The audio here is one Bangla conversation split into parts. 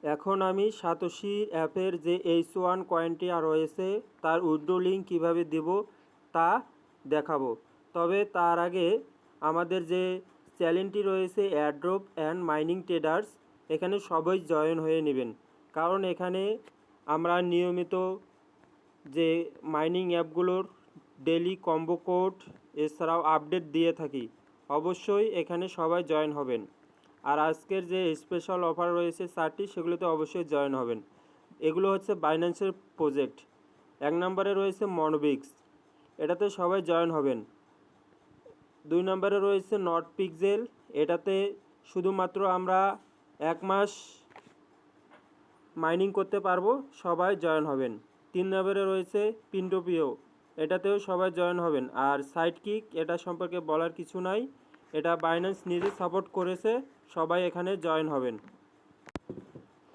এখন আমি সাতোশি অ্যাপের যে H1 কয়েনটি রয়েছে তার উইথড্র লিঙ্ক কীভাবে দেব তা দেখাবো। তবে তার আগে আমাদের যে চ্যানেলটি রয়েছে এয়ারড্রপ অ্যান্ড মাইনিং ট্রেডার্স, এখানে সবাই জয়েন হয়ে নেবেন, কারণ এখানে আমরা নিয়মিত যে মাইনিং অ্যাপগুলোর ডেলি কম্বো কোড এছাড়াও আপডেট দিয়ে থাকি। অবশ্যই এখানে সবাই জয়েন হবেন। আর আজকের যে স্পেশাল অফার রয়েছে 4টি, সেগুলোতে অবশ্যই জয়েন হবেন। এগুলো হচ্ছে বাইন্যান্সের প্রজেক্ট। 1 নম্বরে রয়েছে মনোবিক্স, এটাতে সবাই জয়েন হবেন। 2 নম্বরে রয়েছে নট পিক্সেল, এটাতে শুধুমাত্র আমরা 1 মাস মাইনিং করতে পারবো, সবাই জয়েন হবেন। 3 নম্বরে রয়েছে পিন্টোপিও, এটাতেও সবাই জয়েন হবেন। আর সাইডকিক, এটা সম্পর্কে বলার কিছু নাই, এটা বাইন্যান্স নিজে সাপোর্ট করেছে, সবাই এখানে জয়েন হবেন।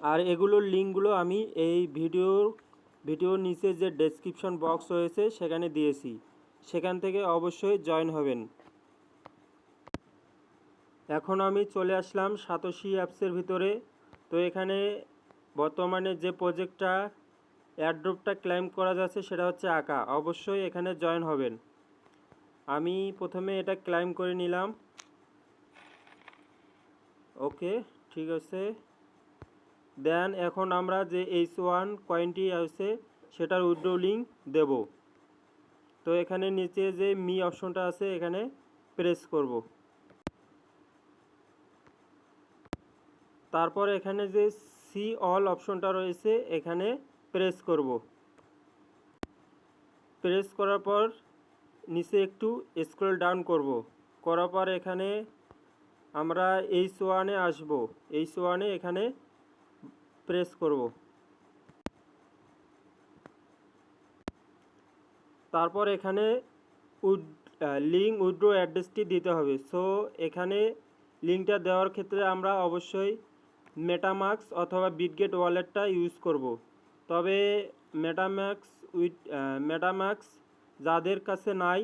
আর এগুলোর লিঙ্কগুলো আমি এই ভিডিওর নিচে যে ডেসক্রিপশন বক্স রয়েছে সেখানে দিয়েছি, সেখান থেকে অবশ্যই জয়েন হবেন। এখন আমি চলে আসলাম সাতোশি অ্যাপসের ভিতরে। তো এখানে বর্তমানে যে প্রজেক্টটা এয়ারড্রপটা ক্লেম করা যাচ্ছে সেটা হচ্ছে আকা, অবশ্যই এখানে জয়েন হবেন। আমি প্রথমে এটা ক্লেম করে নিলাম। ওকে, ঠিক আছে। দেন এখন আমরা যে H1 কয়েনটি আছে সেটার উইথড্র লিঙ্ক দেব। তো এখানে নিচে যে মি অপশনটা আছে এখানে প্রেস করব। তারপর এখানে যে সি অল অপশনটা রয়েছে এখানে প্রেস করব। প্রেস করার পর নিচে একটু স্ক্রল ডাউন করব। করার পর এখানে আমরা H1 এ আসব। H1 এ এখানে প্রেস করব। তারপর এখানে লিঙ্ক উইথড্র অ্যাড্রেসটি দিতে হবে। সো এখানে লিঙ্কটা দেওয়ার ক্ষেত্রে আমরা অবশ্যই মেটামাস্ক অথবা বিটগেট ওয়ালেটটা ইউজ করব। তবে মেটামাস্ক যাদের কাছে নাই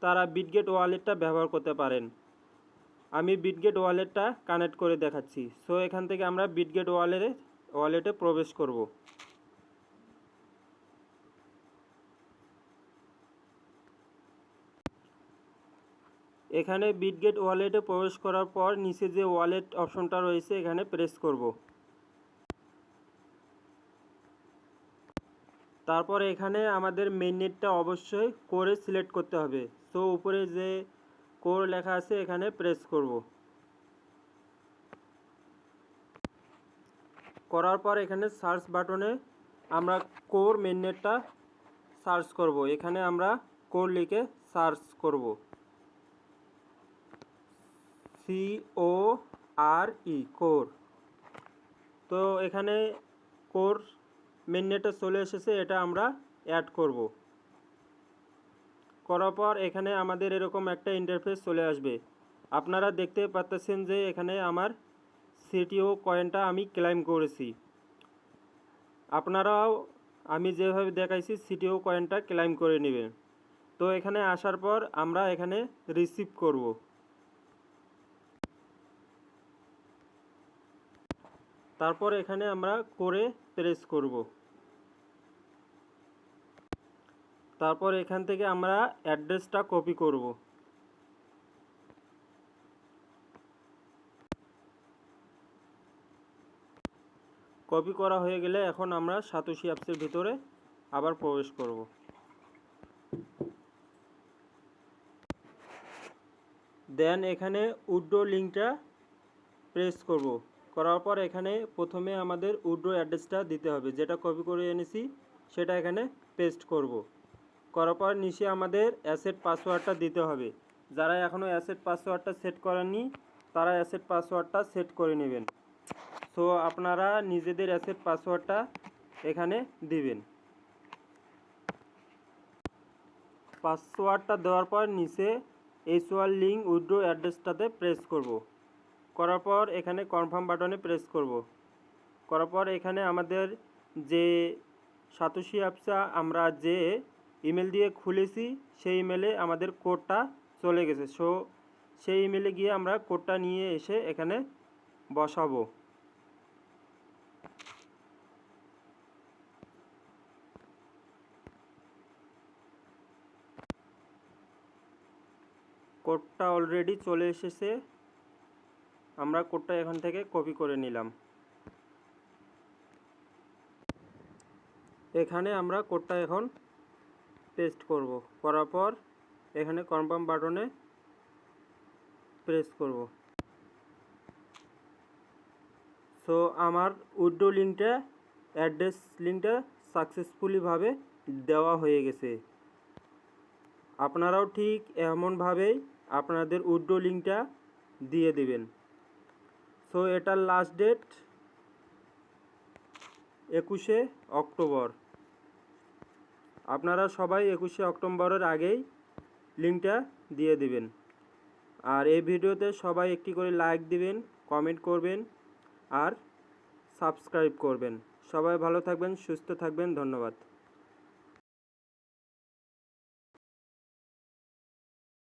তারা বিটগেট ওয়ালেটটা ব্যবহার করতে পারেন। আমি বিটগেট ওয়ালেটটা কানেক্ট করে দেখাচ্ছি। সো এখান থেকে আমরা বিটগেট ওয়ালেটে প্রবেশ করব। এখানে বিটগেট ওয়ালেটে প্রবেশ করার পর নিচে যে ওয়ালেট অপশনটা রয়েছে এখানে প্রেস করব। তারপর এখানে আমাদের মেইননেটটা অবশ্যই কোরে সিলেক্ট করতে হবে। সো উপরে যে কোর লেখা আছে এখানে প্রেস করব। করার পর এখানে সার্চ বাটনে আমরা কোর মেইননেটটা সার্চ করব। এখানে আমরা কোর লিখে সার্চ করব, CORE কোর। তো এখানে কোর মেইননেটে চলে এসেছে, এটা আমরা অ্যাড করব। করার পর এখানে আমাদের এরকম একটা ইন্টারফেস চলে আসবে। আপনারা দেখতে পাচ্ছেন যে এখানে আমার সিটিও কয়েনটা আমি ক্লেম করেছি। আপনারাও আমি যেভাবে দেখাইছি সিটিও কয়েনটা ক্লেম করে নেবেন। তো এখানে আসার পর আমরা এখানে রিসিভ করব। তারপর এখানে আমরা করে প্রেস করব। তারপর এখান থেকে আমরা অ্যাড্রেসটা কপি করব। কপি করা হয়ে গেলে এখন আমরা সাতোশি অ্যাপসের ভিতরে আবার প্রবেশ করব। দেন এখানে উইথড্র লিঙ্কটা প্রেস করব। করার পর এখানে প্রথমে আমাদের উইথড্র অ্যাড্রেসটা দিতে হবে, যেটা কপি করে এনেছি সেটা এখানে পেস্ট করব। করার পর নিচে আমাদের অ্যাসেট পাসওয়ার্ডটা দিতে হবে। যারা এখনও অ্যাসেট পাসওয়ার্ডটা সেট করেননি তারা অ্যাসেট পাসওয়ার্ডটা সেট করে নেবেন। সো আপনারা নিজেদের অ্যাসেট পাসওয়ার্ডটা এখানে দিবেন। পাসওয়ার্ডটা দেওয়ার পর নিচে H1 লিঙ্ক উইথড্র অ্যাড্রেসটাতে প্রেস করব। করার পর এখানে কনফার্ম বাটনে প্রেস করব। করার পর এখানে আমাদের যে সাতোশি অ্যাপসটা আমরা যে ইমেল দিয়ে খুলেছি সেই ইমেলে আমাদের কোডটা চলে গেছে। সো সেই ইমেলে গিয়ে আমরা কোডটা নিয়ে এসে এখানে বসাবো। কোডটা অলরেডি চলে এসেছে, আমরা কোডটা এখান থেকে কপি করে নিলাম। এখানে আমরা কোডটা এখন পেস্ট করব, করার পর এখানে কনফার্ম বাটনে প্রেস করব। সো আমার উইথড্র লিঙ্কটা, অ্যাড্রেস লিঙ্কটা সাকসেসফুলিভাবে দেওয়া হয়ে গেছে। আপনারাও ঠিক এমনভাবেই আপনাদের উইথড্র লিঙ্কটা দিয়ে দেবেন। সো এটার লাস্ট ডেট 21শে অক্টোবর। আপনারা সবাই 21শে অক্টোবরের আগেই লিঙ্কটা দিয়ে দিবেন। আর এই ভিডিওতে সবাই একটি করে লাইক দিবেন, কমেন্ট করবেন আর সাবস্ক্রাইব করবেন। সবাই ভালো থাকবেন, সুস্থ থাকবেন, ধন্যবাদ।